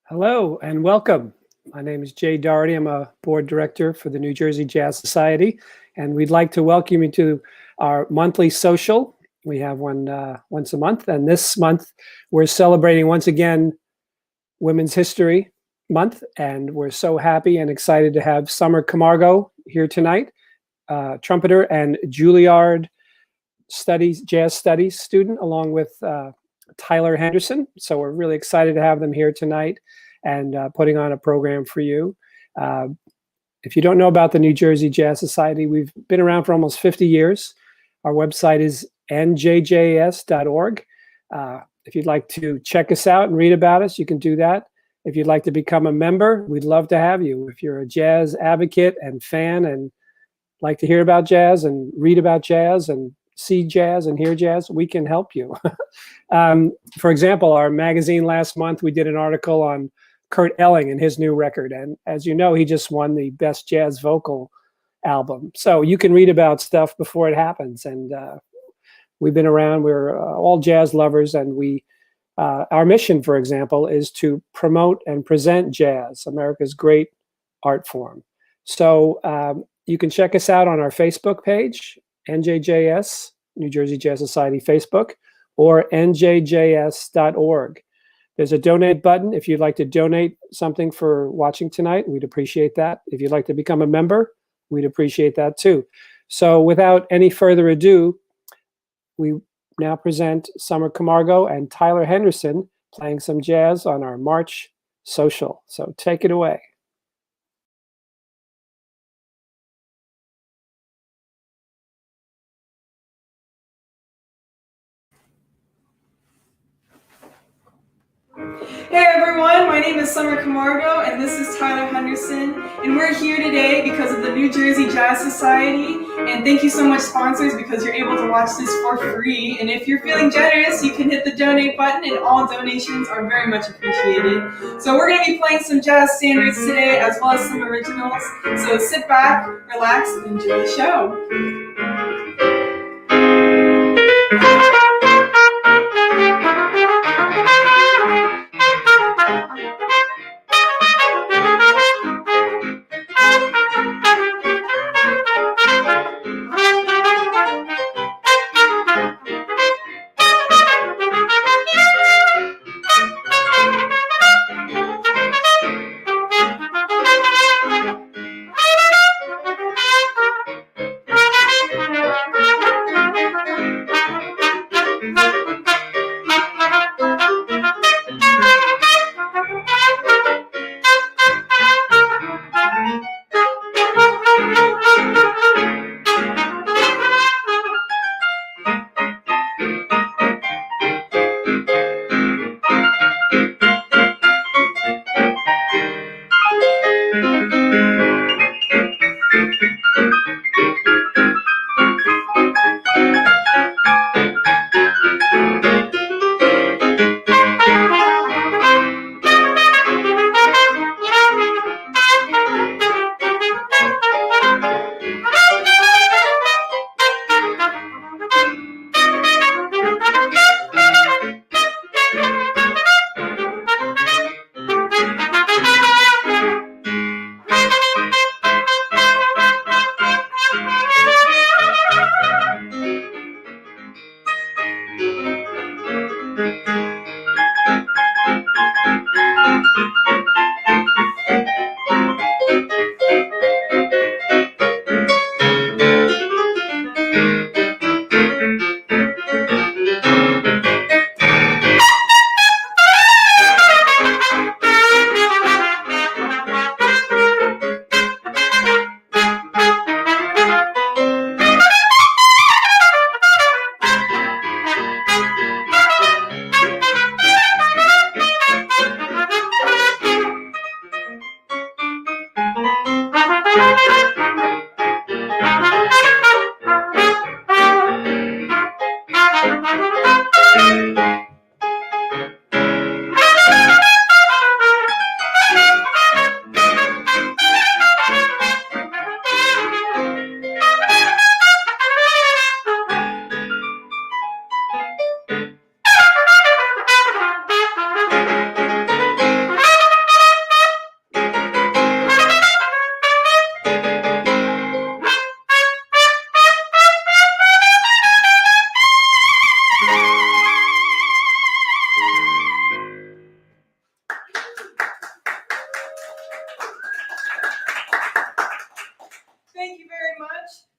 Hello and welcome. My name is Jay Doherty. I'm a board director for the New Jersey Jazz Society, and we'd like to welcome you to our monthly social. We have one once a month, and this month we're celebrating once again Women's History Month, and we're so happy and excited to have Summer Camargo here tonight, trumpeter and Juilliard jazz studies student, along with Tyler Henderson. So we're really excited to have them here tonight and putting on a program for you. If you don't know about the New Jersey Jazz Society, we've been around for almost 50 years. Our website is NJJS.org. If you'd like to check us out and read about us, you can do that. If you'd like to become a member, we'd love to have you. If you're a jazz advocate and fan and like to hear about jazz and read about jazz and see jazz and hear jazz, we can help you. For example, our magazine last month, we did an article on Kurt Elling and his new record. And as you know, he just won the Best Jazz Vocal album. So you can read about stuff before it happens. And we've been around, we're all jazz lovers. And our mission, for example, is to promote and present jazz, America's great art form. So you can check us out on our Facebook page, NJJS, New Jersey Jazz Society Facebook, or njjs.org. There's a donate button. If you'd like to donate something for watching tonight, we'd appreciate that. If you'd like to become a member, we'd appreciate that too. So without any further ado, we now present Summer Camargo and Tyler Henderson playing some jazz on our March social. So take it away. Hey everyone, my name is Summer Camargo and this is Tyler Henderson, and we're here today because of the New Jersey Jazz Society, and thank you so much sponsors because you're able to watch this for free. And if you're feeling generous, you can hit the donate button and all donations are very much appreciated. So we're going to be playing some jazz standards today as well as some originals, so sit back, relax, and enjoy the show.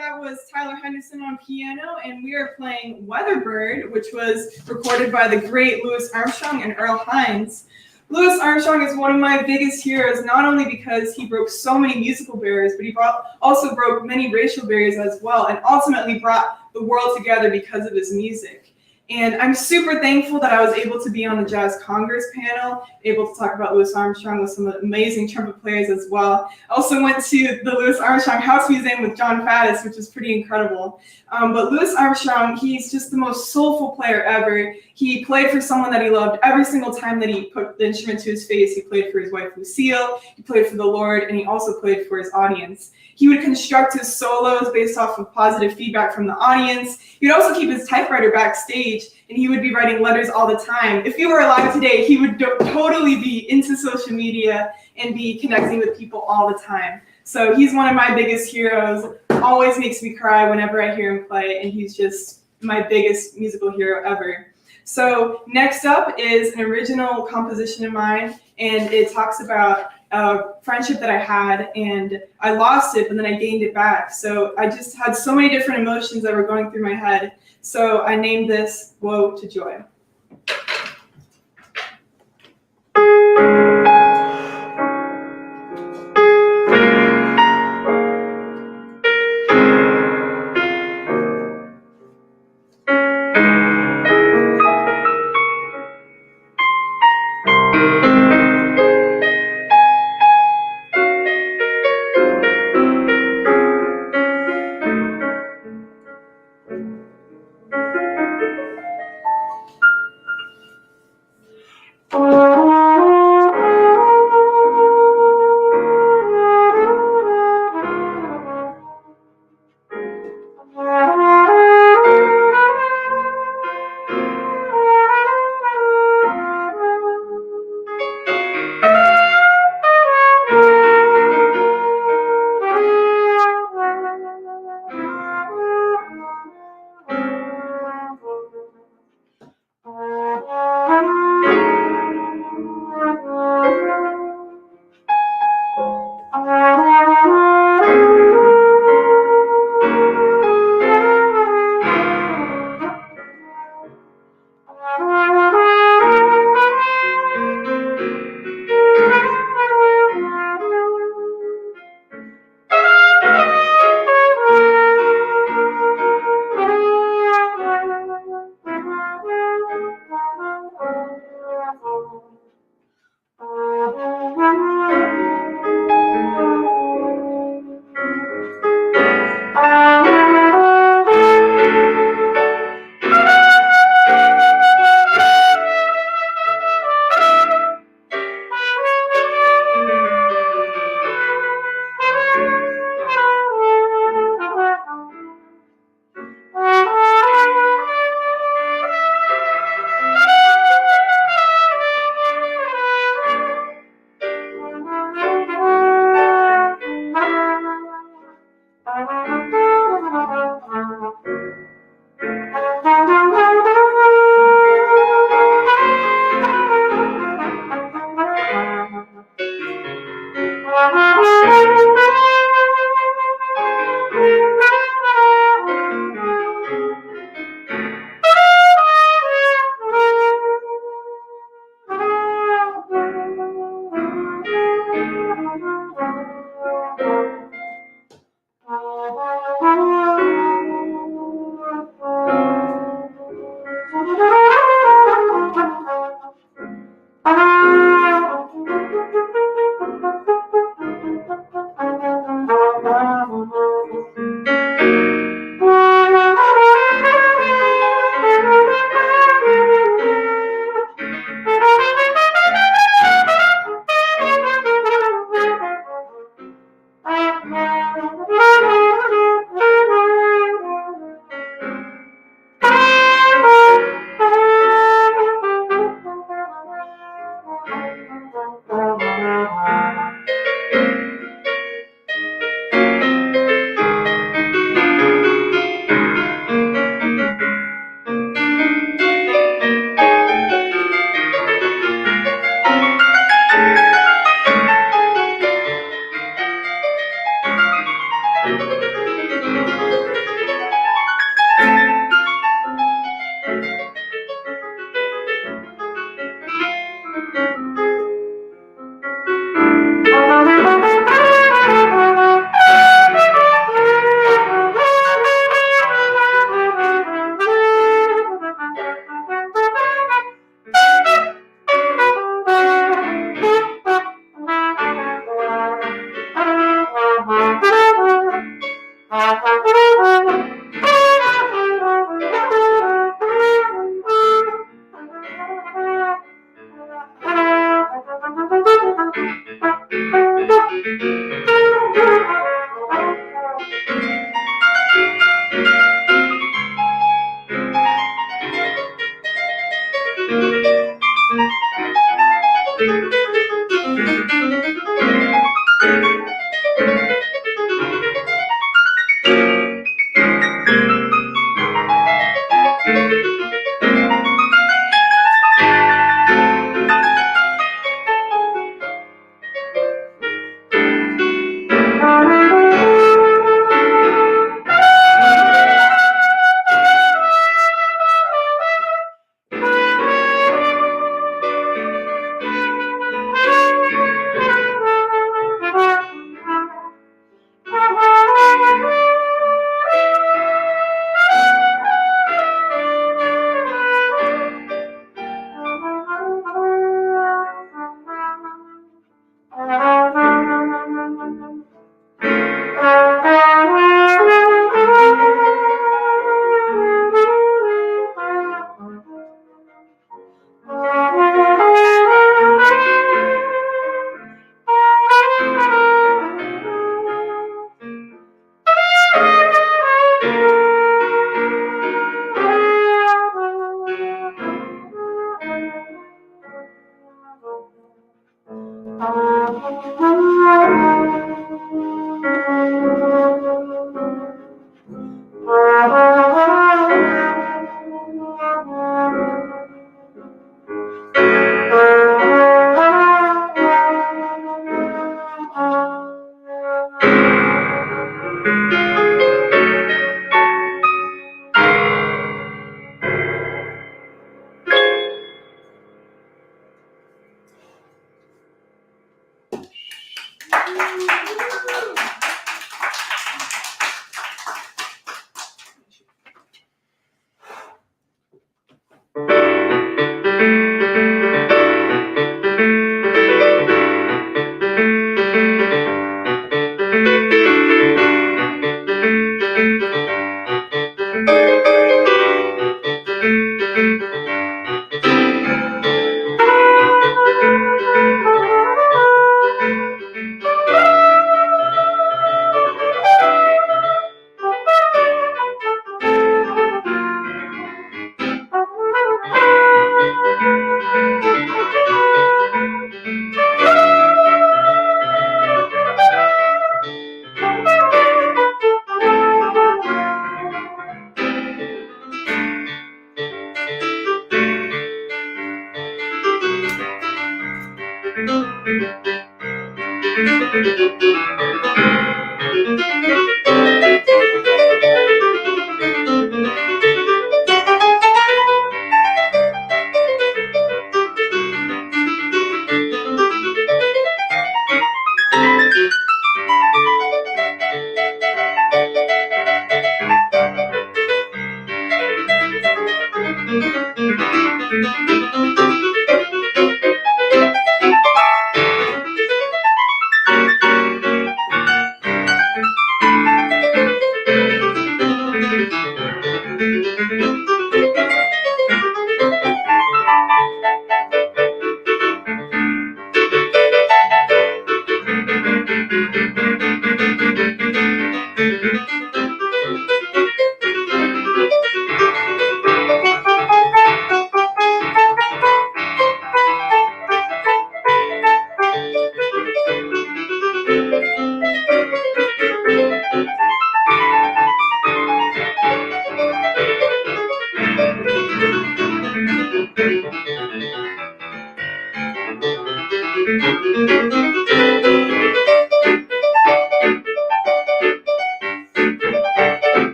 that was Tyler Henderson on piano, and we are playing Weatherbird, which was recorded by the great Louis Armstrong and Earl Hines. Louis Armstrong is one of my biggest heroes, not only because he broke so many musical barriers, but he also broke many racial barriers as well, and ultimately brought the world together because of his music. And I'm super thankful that I was able to be on the Jazz Congress panel, able to talk about Louis Armstrong with some amazing trumpet players as well. I also went to the Louis Armstrong House Museum with John Faddis, which is pretty incredible. But Louis Armstrong, he's just the most soulful player ever. He played for someone that he loved every single time that he put the instrument to his face. He played for his wife, Lucille, he played for the Lord, and he also played for his audience. He would construct his solos based off of positive feedback from the audience. He would also keep his typewriter backstage, and he would be writing letters all the time. If he were alive today, he would totally be into social media and be connecting with people all the time. So he's one of my biggest heroes, always makes me cry whenever I hear him play, and he's just my biggest musical hero ever. So next up is an original composition of mine, and it talks about a friendship that I had, and I lost it, but then I gained it back. So I just had so many different emotions that were going through my head. So I named this Woe to Joy.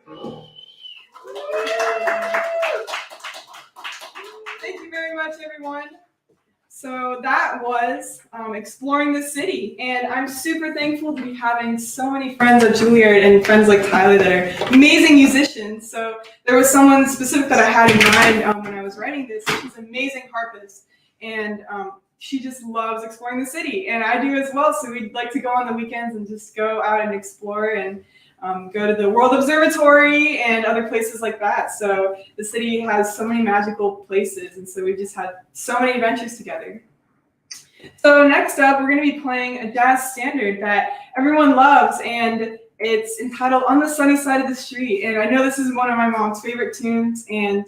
Thank you very much, everyone. So that was exploring the city, and I'm super thankful to be having so many friends at Juilliard and friends like Tyler that are amazing musicians. So there was someone specific that I had in mind when I was writing this. She's an amazing harpist, and she just loves exploring the city, and I do as well. So we'd like to go on the weekends and just go out and explore and go to the World Observatory and other places like that. So the city has so many magical places, and so we just had so many adventures together. So next up, we're going to be playing a jazz standard that everyone loves, and it's entitled "On the Sunny Side of the Street." And I know this is one of my mom's favorite tunes, and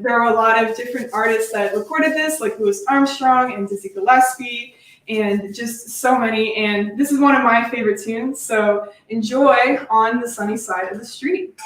there are a lot of different artists that recorded this, like Louis Armstrong and Dizzy Gillespie, and just so many. And this is one of my favorite tunes, so enjoy "On the Sunny Side of the Street."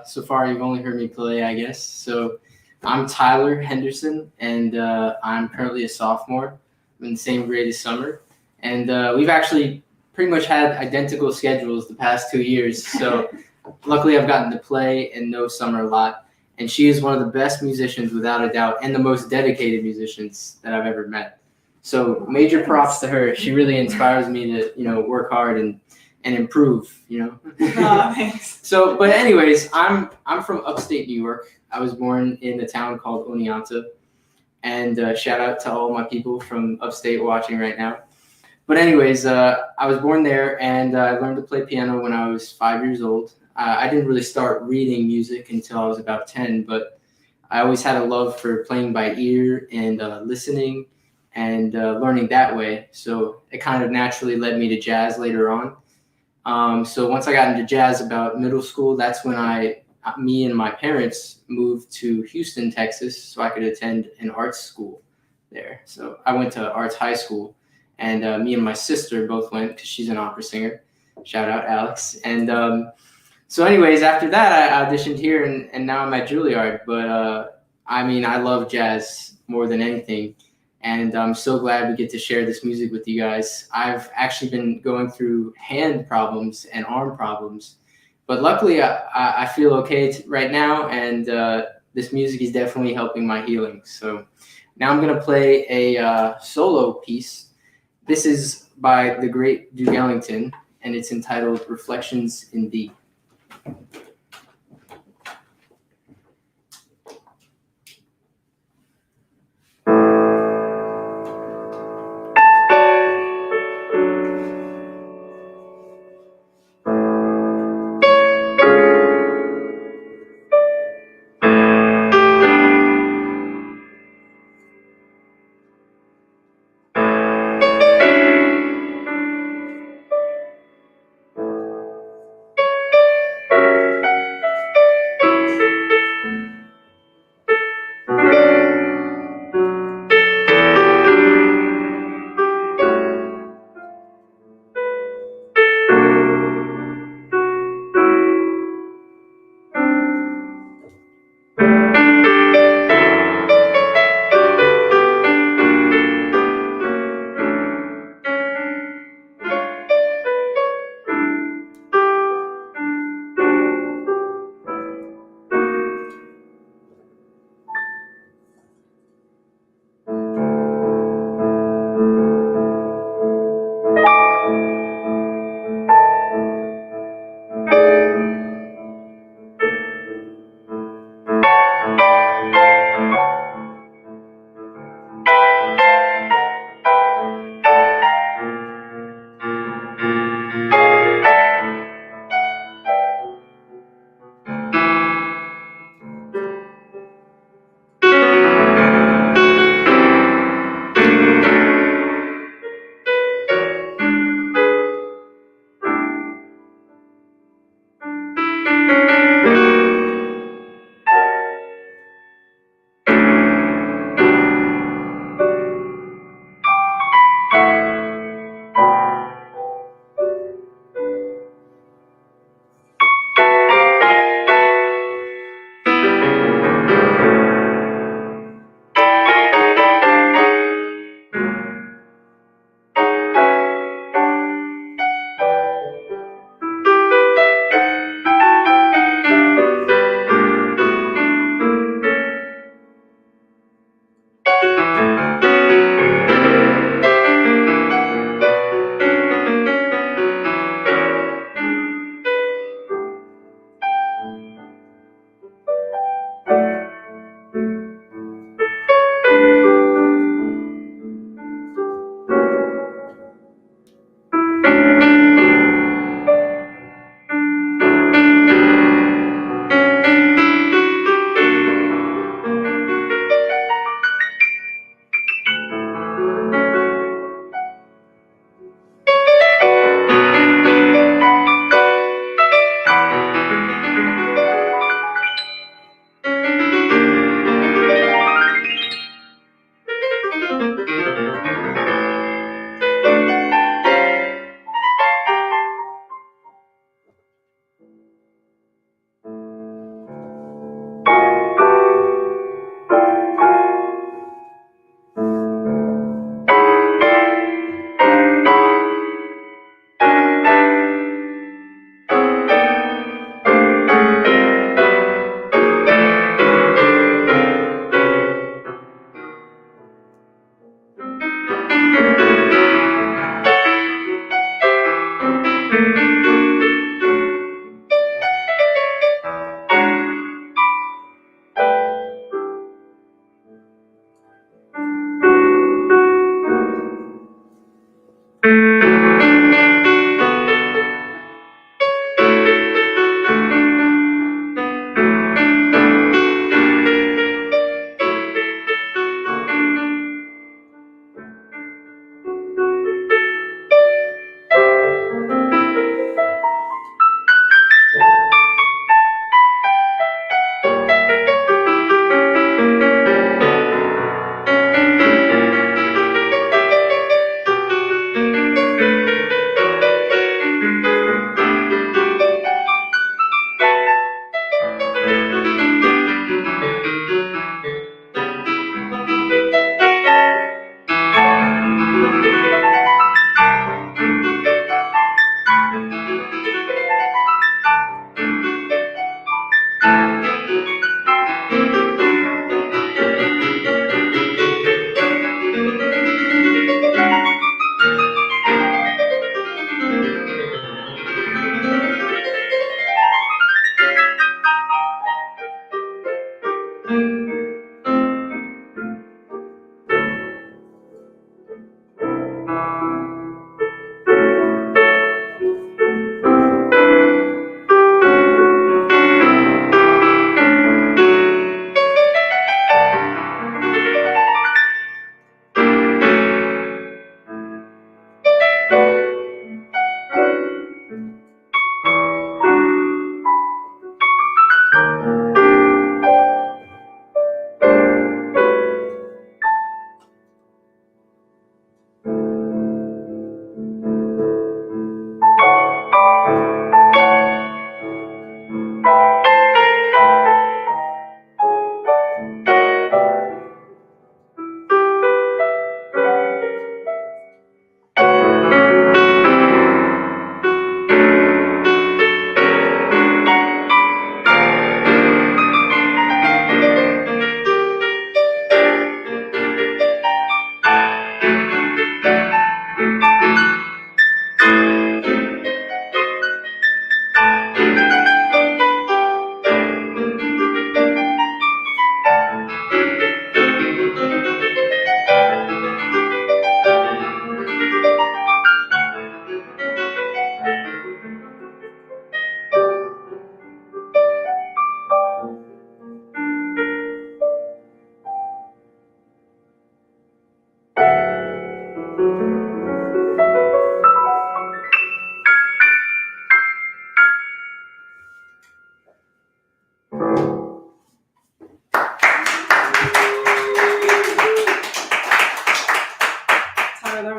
So far, you've only heard me play, I guess. So I'm Tyler Henderson, and I'm currently a sophomore. I'm in the same grade as Summer. And we've actually pretty much had identical schedules the past 2 years. So luckily, I've gotten to play and know Summer a lot. And she is one of the best musicians, without a doubt, and the most dedicated musicians that I've ever met. So major props to her. She really inspires me to, work hard and improve. Oh, thanks. So, but anyways, I'm from upstate New York. I was born in a town called Oneonta, and shout out to all my people from upstate watching right now. But anyways, I was born there, and I learned to play piano when I was 5 years old. I didn't really start reading music until I was about 10, but I always had a love for playing by ear and listening and learning that way. So it kind of naturally led me to jazz later on. So once I got into jazz about middle school, that's when me and my parents moved to Houston, Texas, so I could attend an arts school there. So I went to Arts High School, and me and my sister both went because she's an opera singer. Shout out Alex. And so anyways, after that, I auditioned here, and now I'm at Juilliard. But I love jazz more than anything. And I'm so glad we get to share this music with you guys. I've actually been going through hand problems and arm problems, but luckily I feel okay right now, and this music is definitely helping my healing. So now I'm going to play a solo piece. This is by the great Duke Ellington, and it's entitled Reflections in Thee.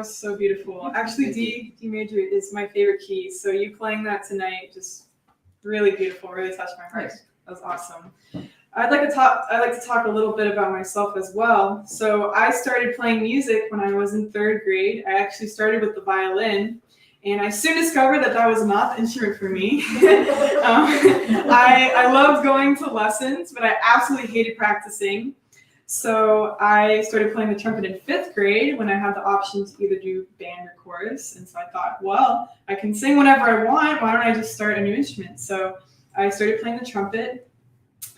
was so beautiful. Actually, D major is my favorite key. So you playing that tonight, just really beautiful, really touched my heart. Nice. That was awesome. I'd like to talk a little bit about myself as well. So I started playing music when I was in 3rd grade. I actually started with the violin, and I soon discovered that that was not the instrument for me. I loved going to lessons, but I absolutely hated practicing. So I started playing the trumpet in 5th grade when I had the option to either do band or chorus. And so I thought, well, I can sing whenever I want. Why don't I just start a new instrument? So I started playing the trumpet.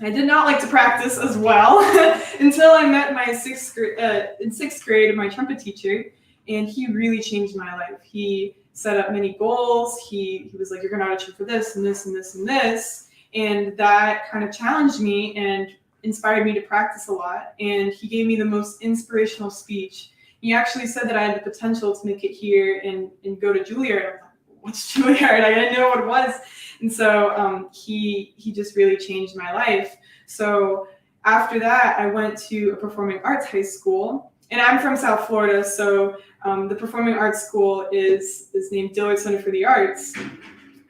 I did not like to practice as well until I met my in 6th grade, my trumpet teacher, and he really changed my life. He set up many goals. He was like, you're going to audition for this and this and this and this. And that kind of challenged me and inspired me to practice a lot. And he gave me the most inspirational speech. He actually said that I had the potential to make it here and go to Juilliard. I was like, what's Juilliard? I didn't know what it was. And so he just really changed my life. So after that, I went to a performing arts high school. And I'm from South Florida, so the performing arts school is named Dillard Center for the Arts.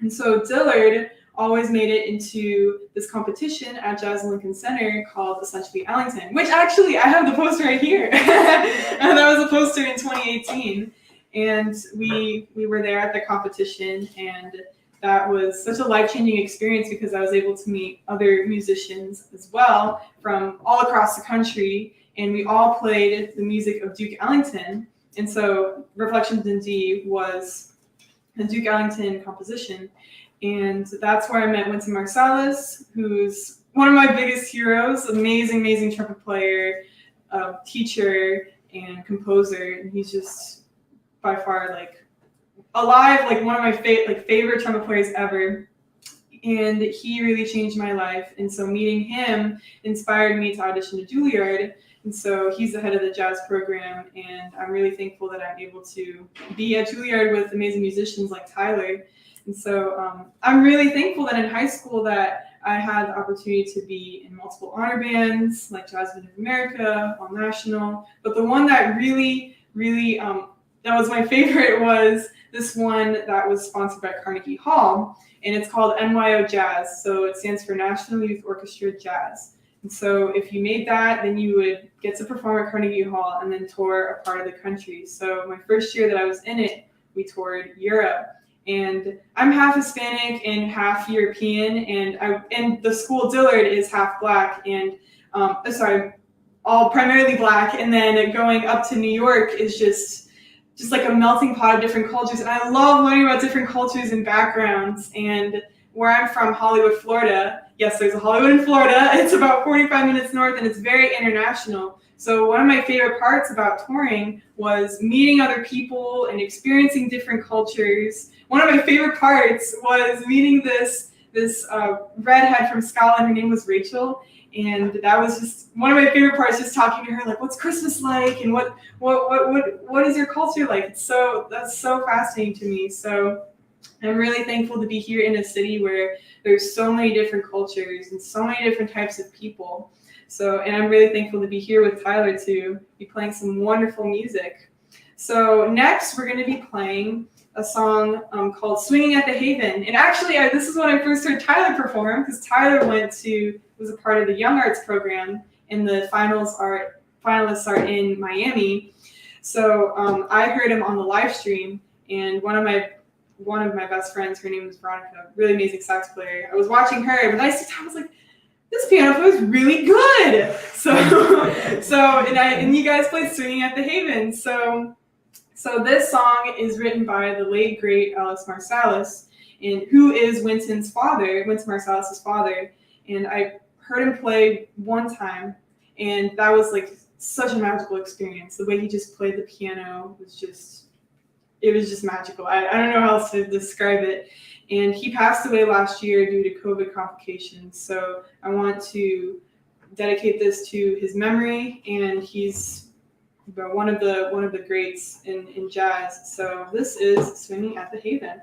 And so Dillard always made it into this competition at Jazz Lincoln Center called Essentially Ellington, which actually I have the poster right here. And that was a poster in 2018. And we were there at the competition, and that was such a life-changing experience because I was able to meet other musicians as well from all across the country, and we all played the music of Duke Ellington. And so Reflections in D was a Duke Ellington composition. And that's where I met Wynton Marsalis, who's one of my biggest heroes, amazing, amazing trumpet player, teacher, and composer. And he's just by far like alive, like one of my favorite trumpet players ever. And he really changed my life. And so meeting him inspired me to audition to Juilliard. And so he's the head of the jazz program. And I'm really thankful that I'm able to be at Juilliard with amazing musicians like Tyler. And so I'm really thankful that in high school that I had the opportunity to be in multiple honor bands like Jazz Band of America, All National. But the one that really, that was my favorite was this one that was sponsored by Carnegie Hall, and it's called NYO-Jazz. So it stands for National Youth Orchestra Jazz. And so if you made that, then you would get to perform at Carnegie Hall and then tour a part of the country. So my first year that I was in it, we toured Europe. And I'm half Hispanic and half European, and the school Dillard is half black and all primarily black. And then going up to New York is just like a melting pot of different cultures. And I love learning about different cultures and backgrounds. And where I'm from, Hollywood, Florida. Yes, there's a Hollywood in Florida. It's about 45 minutes north, and it's very international. So one of my favorite parts about touring was meeting other people and experiencing different cultures. One of my favorite parts was meeting this redhead from Scotland. Her name was Rachel, and that was just one of my favorite parts. Just talking to her, like, "What's Christmas like?" and what is your culture like? That's so fascinating to me. So I'm really thankful to be here in a city where there's so many different cultures and so many different types of people. So, and I'm really thankful to be here with Tyler to be playing some wonderful music. So next we're going to be playing a song called Swinging at the Haven. And actually, this is when I first heard Tyler perform, because Tyler was a part of the Young Arts program, and the finalists are in Miami. So I heard him on the live stream, and one of my best friends, her name was Veronica, really amazing sax player. I was watching her, but I was like, this piano player is really good. And you guys played Swinging at the Haven. So this song is written by the late great Alex Marsalis, and who is Wynton Marsalis' father. And I heard him play one time, and that was like such a magical experience. The way he just played the piano was just magical. I don't know how else to describe it. And he passed away last year due to COVID complications. So I want to dedicate this to his memory, and he's one of the greats in jazz. So this is Swinging at the Haven.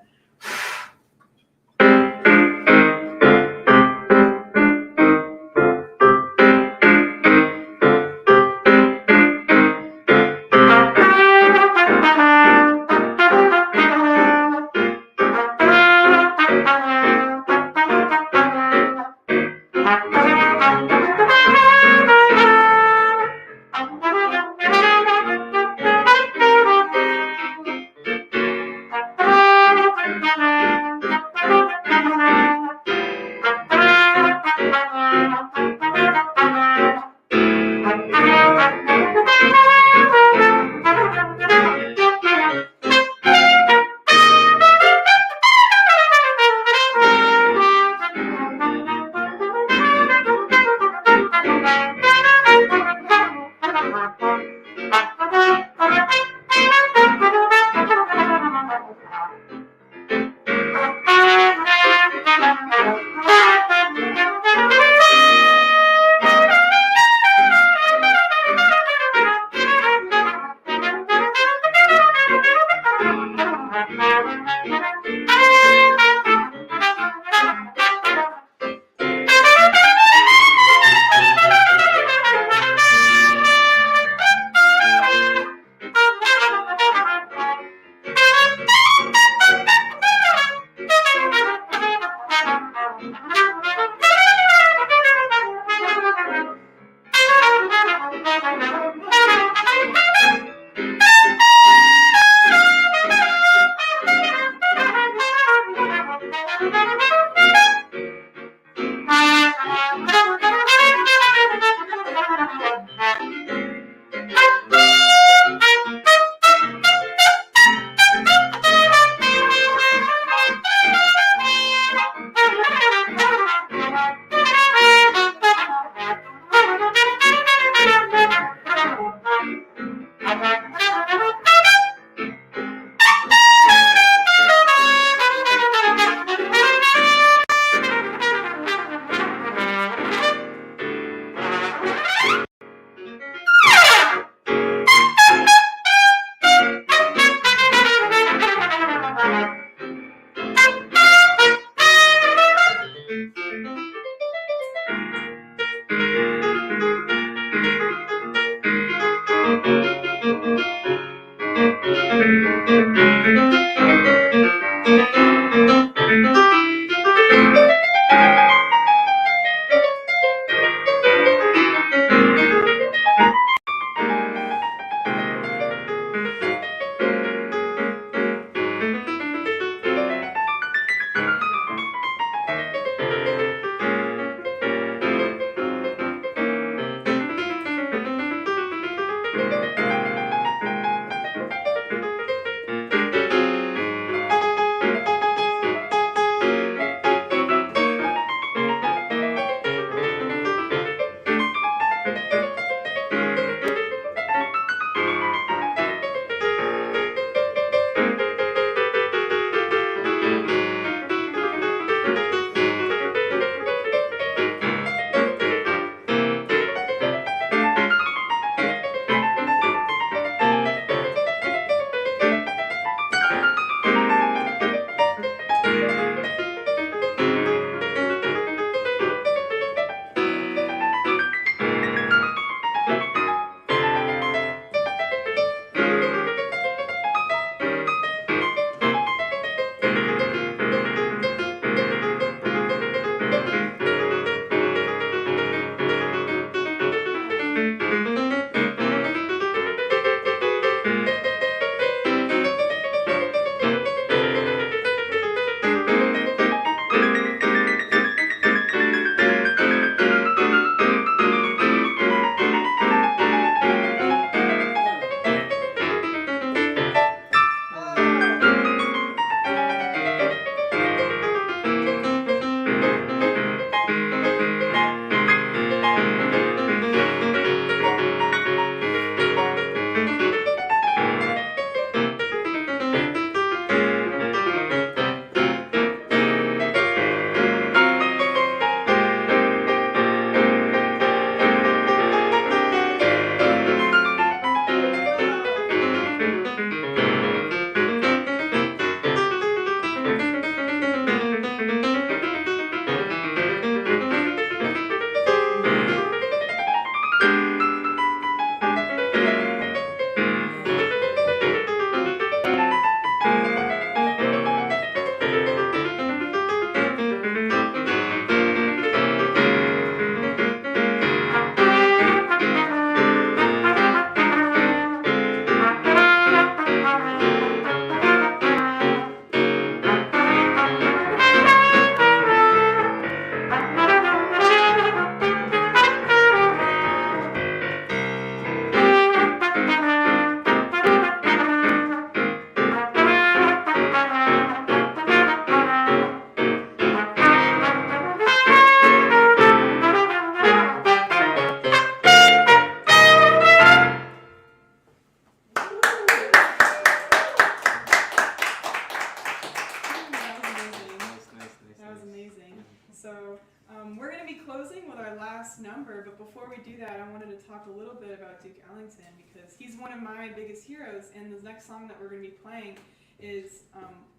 closing with our last number, but before we do that, I wanted to talk a little bit about Duke Ellington because he's one of my biggest heroes, and the next song that we're going to be playing is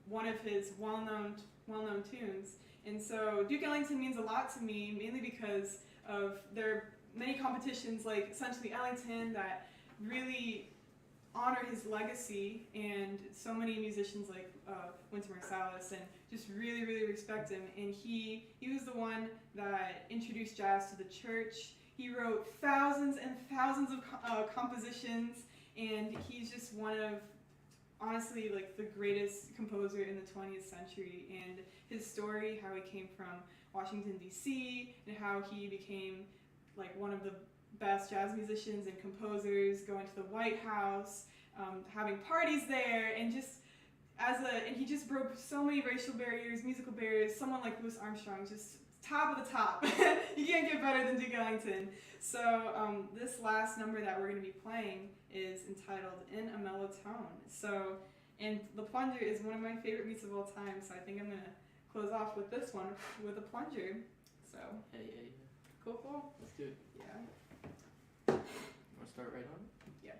one of his well-known tunes. And so Duke Ellington means a lot to me, mainly because of their many competitions like Essentially Ellington that really honor his legacy, and so many musicians like Wynton Marsalis and just really, really respect him. And he was the one that introduced jazz to the church. He wrote thousands and thousands of compositions, and he's just one of, honestly, like the greatest composer in the 20th century. And his story, how he came from Washington, D.C., and how he became like one of the best jazz musicians and composers, going to the White House, having parties there, and just and he just broke so many racial barriers, musical barriers. Someone like Louis Armstrong, just top of the top. You can't get better than Duke Ellington. So this last number that we're going to be playing is entitled In a Mellow Tone. So, and the plunger is one of my favorite beats of all time, so I think I'm going to close off with this one with a plunger. So, Hey. cool. Let's do it. Yeah. Want to start right on? Yeah.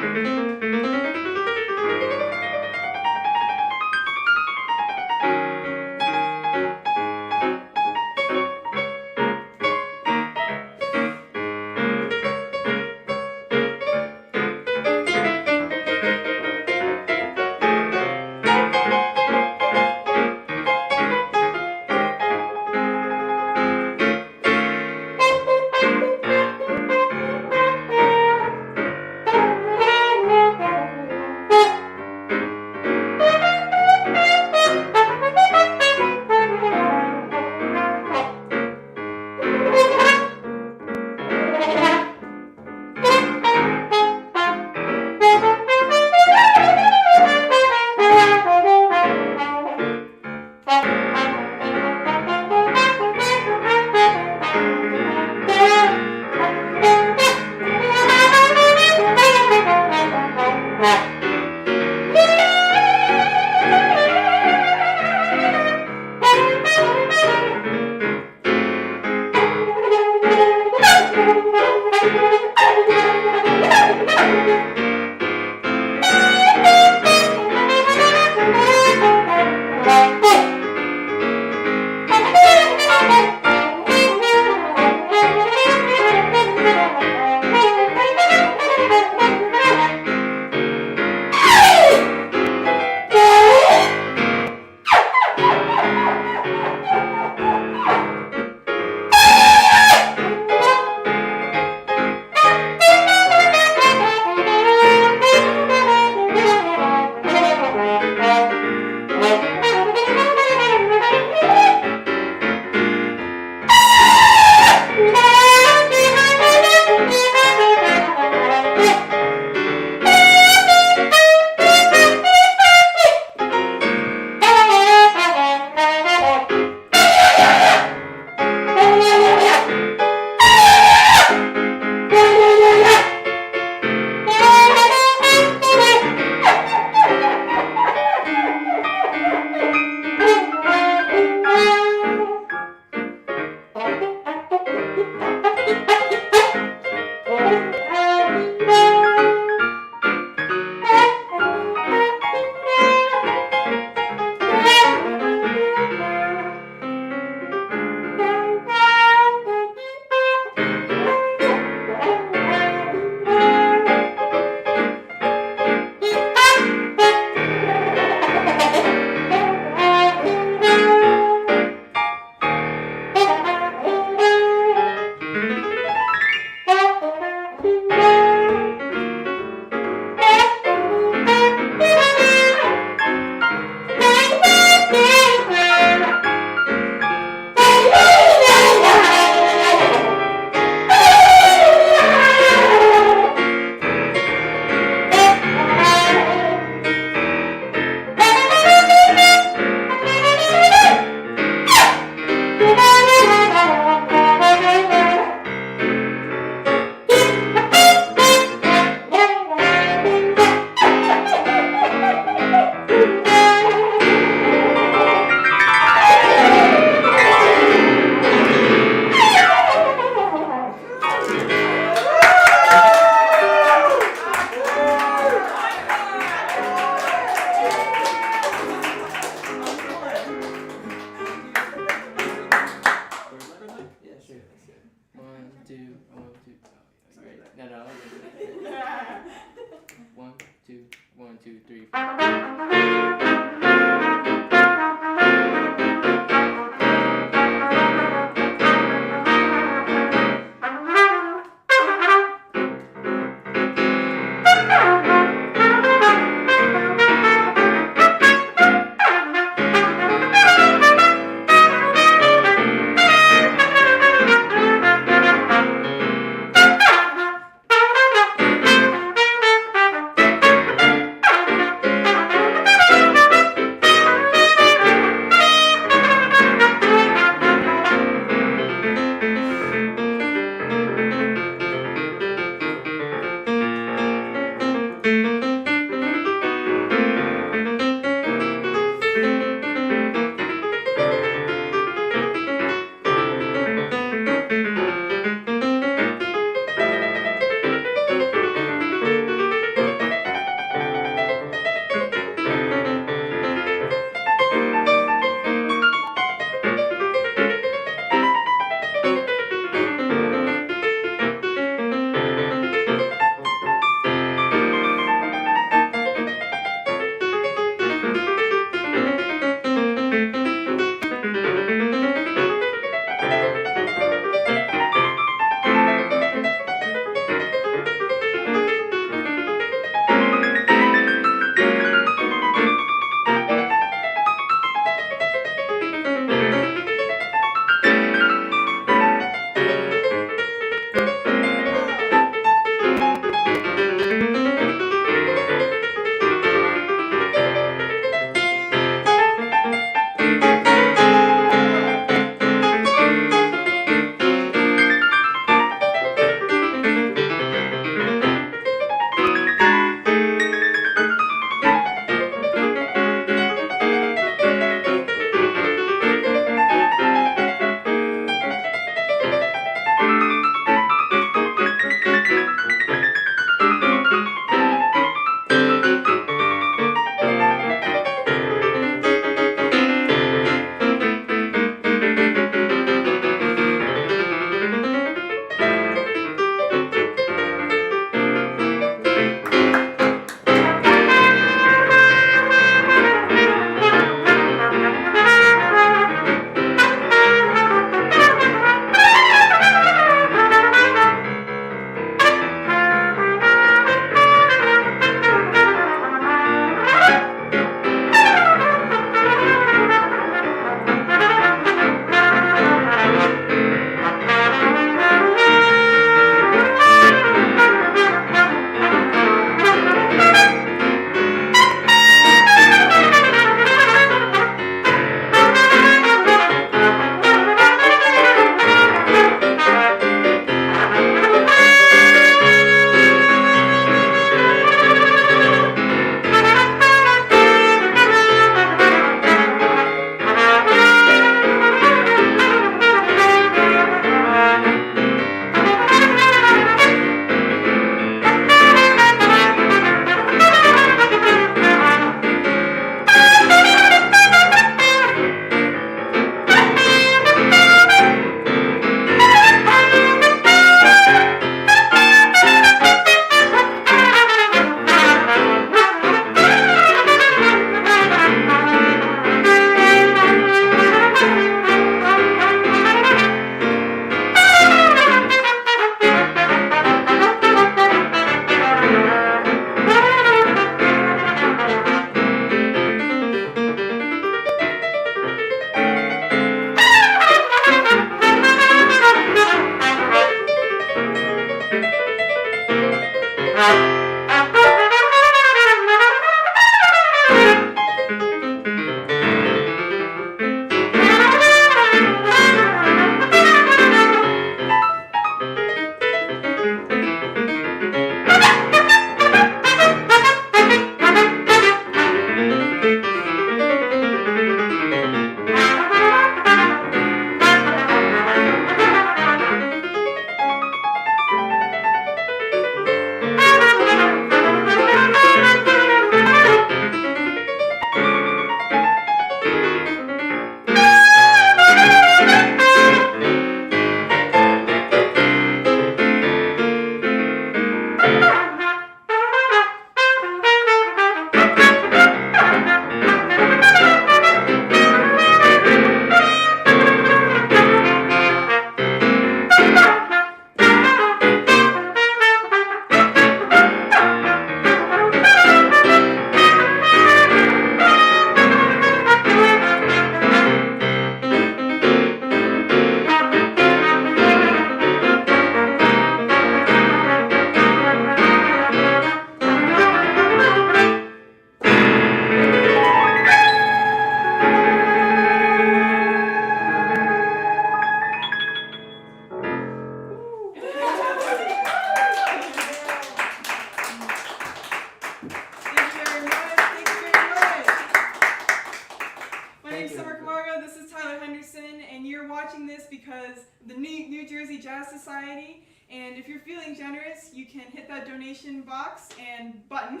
Camargo, this is Tyler Henderson, and you're watching this because the New Jersey Jazz Society. And if you're feeling generous, you can hit that donation box and button,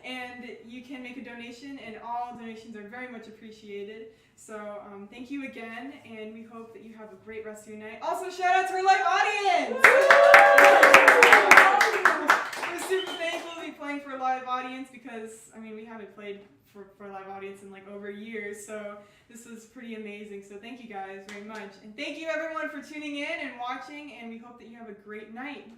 and you can make a donation, and all donations are very much appreciated. So thank you again, and we hope that you have a great rest of your night. Also, shout out to our live audience! We're super thankful to be playing for a live audience because, I mean, we haven't played for a live audience in like over years, so this was pretty amazing. So thank you guys very much, and thank you everyone for tuning in and watching, and we hope that you have a great night.